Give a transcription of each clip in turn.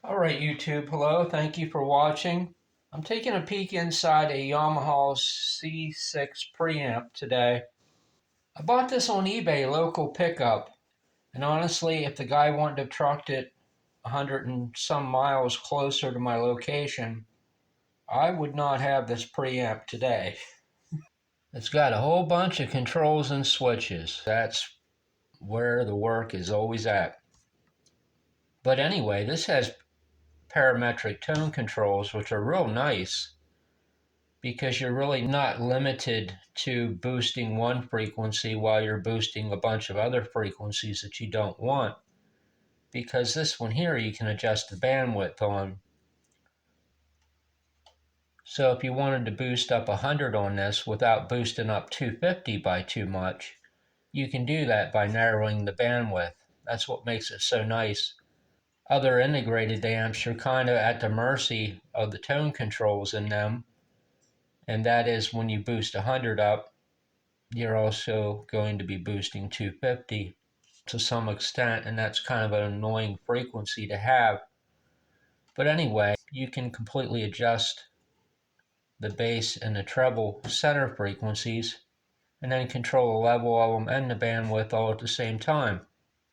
Alright YouTube, hello, thank you for watching. I'm taking a peek inside a Yamaha C6 preamp today. I bought this on eBay, local pickup, and honestly, if the guy wanted to have trucked it 100 and some miles closer to my location, I would not have this preamp today. It's got a whole bunch of controls and switches. That's where the work is always at. But anyway, this has parametric tone controls, which are real nice because you're really not limited to boosting one frequency while you're boosting a bunch of other frequencies that you don't want, because this one here you can adjust the bandwidth on. So if you wanted to boost up 100 on this without boosting up 250 by too much, you can do that by narrowing the bandwidth. That's what makes it so nice. Other integrated amps, you're kind of at the mercy of the tone controls in them, and that is when you boost 100 up, you're also going to be boosting 250 to some extent, and that's kind of an annoying frequency to have. But anyway, you can completely adjust the bass and the treble center frequencies and then control the level of them and the bandwidth all at the same time.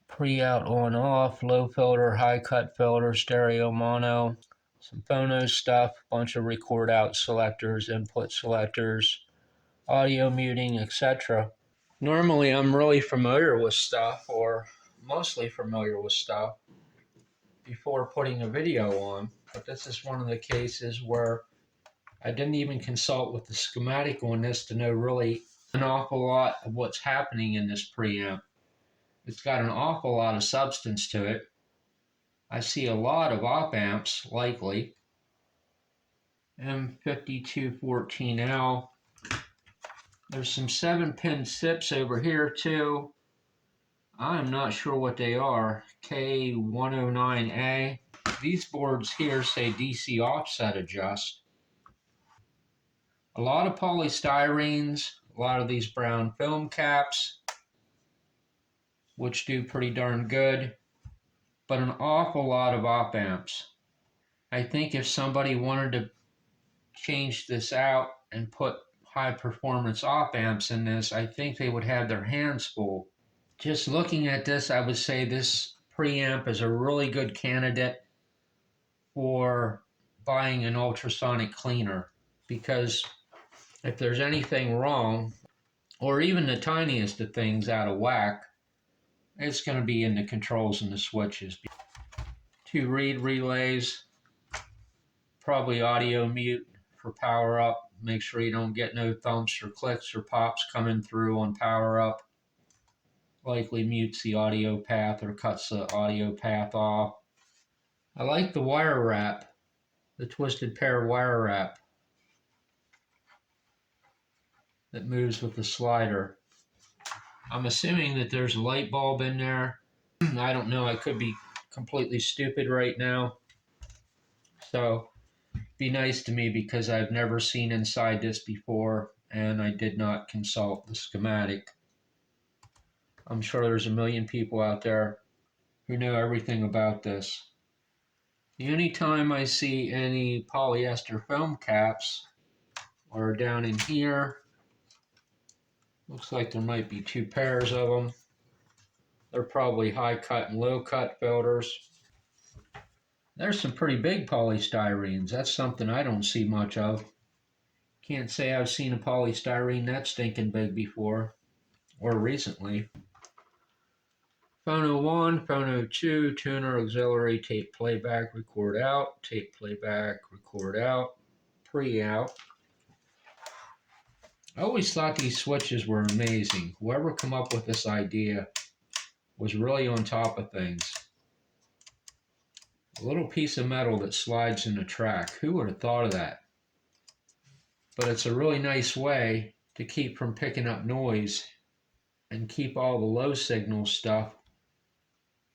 Pre-out, on, off, low filter, high cut filter, stereo, mono, some phono stuff, bunch of record out selectors, input selectors, audio muting, etc. Normally I'm really familiar with stuff, or mostly familiar with stuff, before putting a video on, but this is one of the cases where I didn't even consult with the schematic on this to know really an awful lot of what's happening in this preamp. It's got an awful lot of substance to it. I see a lot of op amps, likely. M5214L. There's some 7-pin SIPs over here too. I'm not sure what they are. K109A. These boards here say DC offset adjust. A lot of polystyrenes, a lot of these brown film caps, which do pretty darn good, but an awful lot of op amps. I think if somebody wanted to change this out and put high performance op amps in this, I think they would have their hands full. Just looking at this, I would say this preamp is a really good candidate for buying an ultrasonic cleaner, because if there's anything wrong, or even the tiniest of things out of whack, it's going to be in the controls and the switches. 2 reed relays, probably audio mute for power up. Make sure you don't get no thumps or clicks or pops coming through on power up. Likely mutes the audio path or cuts the audio path off. I like the wire wrap, the twisted pair wire wrap that moves with the slider. I'm assuming that there's a light bulb in there. I don't know, I could be completely stupid right now. So be nice to me, because I've never seen inside this before and I did not consult the schematic. I'm sure there's a million people out there who know everything about this. The only time I see any polyester film caps are down in here. Looks like there might be 2 pairs of them. They're probably high cut and low cut filters. There's some pretty big polystyrenes. That's something I don't see much of. Can't say I've seen a polystyrene that stinking big before, or recently. Phono 1, Phono 2, tuner, auxiliary, tape playback, record out, tape playback, record out, pre-out. I always thought these switches were amazing. Whoever come up with this idea was really on top of things. A little piece of metal that slides in the track. Who would have thought of that? But it's a really nice way to keep from picking up noise and keep all the low signal stuff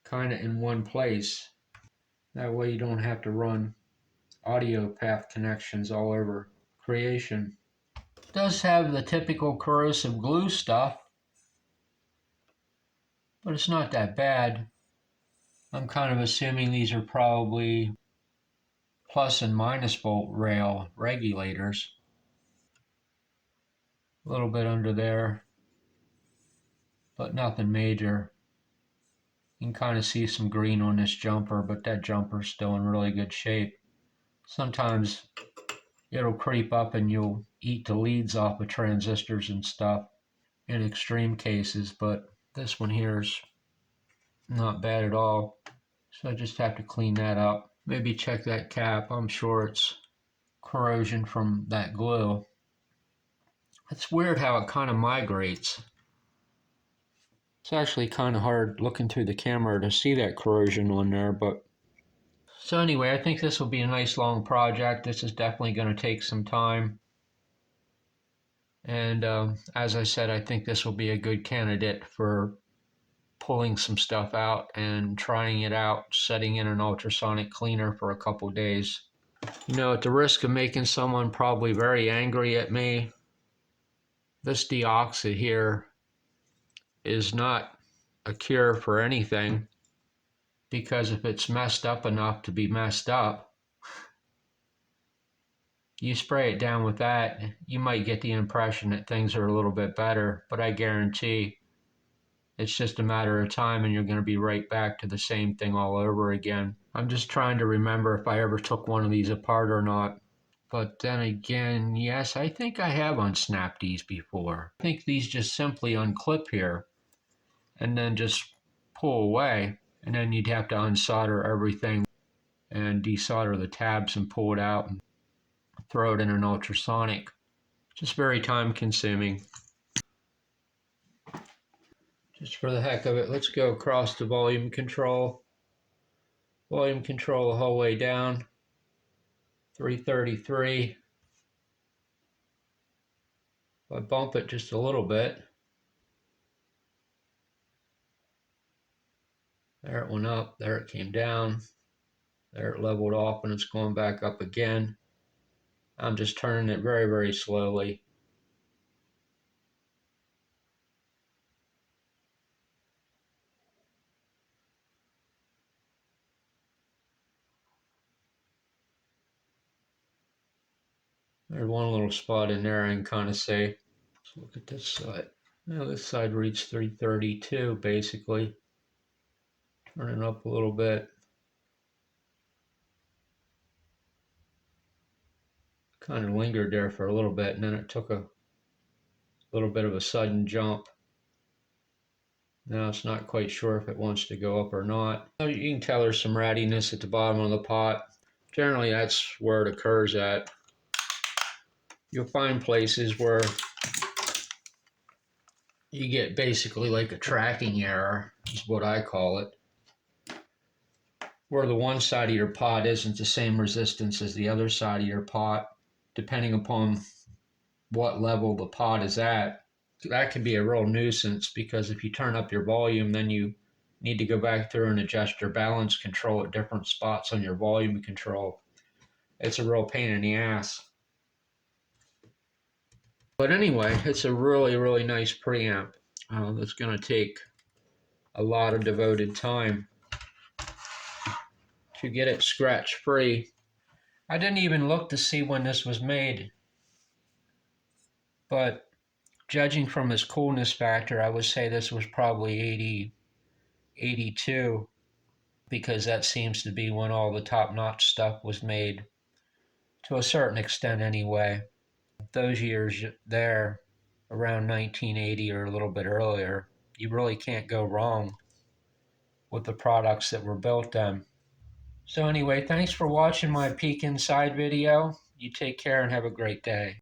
kind of in one place. That way you don't have to run audio path connections all over creation. It does have the typical corrosive glue stuff, but it's not that bad. I'm kind of assuming these are probably plus and minus volt rail regulators. A little bit under there, but nothing major. You can kind of see some green on this jumper, but that jumper's still in really good shape. Sometimes it'll creep up and you'll eat the leads off of transistors and stuff in extreme cases, but this one here is not bad at all. So I just have to clean that up. Maybe check that cap. I'm sure it's corrosion from that glue. It's weird how it kind of migrates. It's actually kind of hard looking through the camera to see that corrosion on there, but so anyway, I think this will be a nice long project. This is definitely going to take some time. And as I said, I think this will be a good candidate for pulling some stuff out and trying it out, setting in an ultrasonic cleaner for a couple days. You know, at the risk of making someone probably very angry at me, this deoxit here is not a cure for anything, because if it's messed up enough to be messed up, you spray it down with that, you might get the impression that things are a little bit better, but I guarantee it's just a matter of time and you're going to be right back to the same thing all over again. I'm just trying to remember if I ever took one of these apart or not. But then again, yes, I think I have unsnapped these before. I think these just simply unclip here and then just pull away, and then you'd have to unsolder everything and desolder the tabs and pull it out and throw it in an ultrasonic. Just very time consuming. Just for the heck of it, let's go across to volume control. Volume control the whole way down. 333. If I bump it just a little bit, there it went up, there it came down, there it leveled off, and it's going back up again. I'm just turning it very, very slowly. There's one little spot in there I can kind of see. Let's look at this side. Now this side reads 332 basically. Turn it up a little bit. Kind of lingered there for a little bit, and then it took a little bit of a sudden jump. Now it's not quite sure if it wants to go up or not. You can tell there's some rattiness at the bottom of the pot. Generally that's where it occurs at. You'll find places where you get basically like a tracking error, is what I call it, where the one side of your pot isn't the same resistance as the other side of your pot, depending upon what level the pot is at. That can be a real nuisance, because if you turn up your volume, then you need to go back through and adjust your balance control at different spots on your volume control. It's a real pain in the ass. But anyway, it's a really, really nice preamp. That's going to take a lot of devoted time to get it scratch free. I didn't even look to see when this was made, but judging from its coolness factor, I would say this was probably 80, 82, because that seems to be when all the top-notch stuff was made, to a certain extent anyway. Those years there, around 1980 or a little bit earlier, you really can't go wrong with the products that were built then. So anyway, thanks for watching my peek inside video. You take care and have a great day.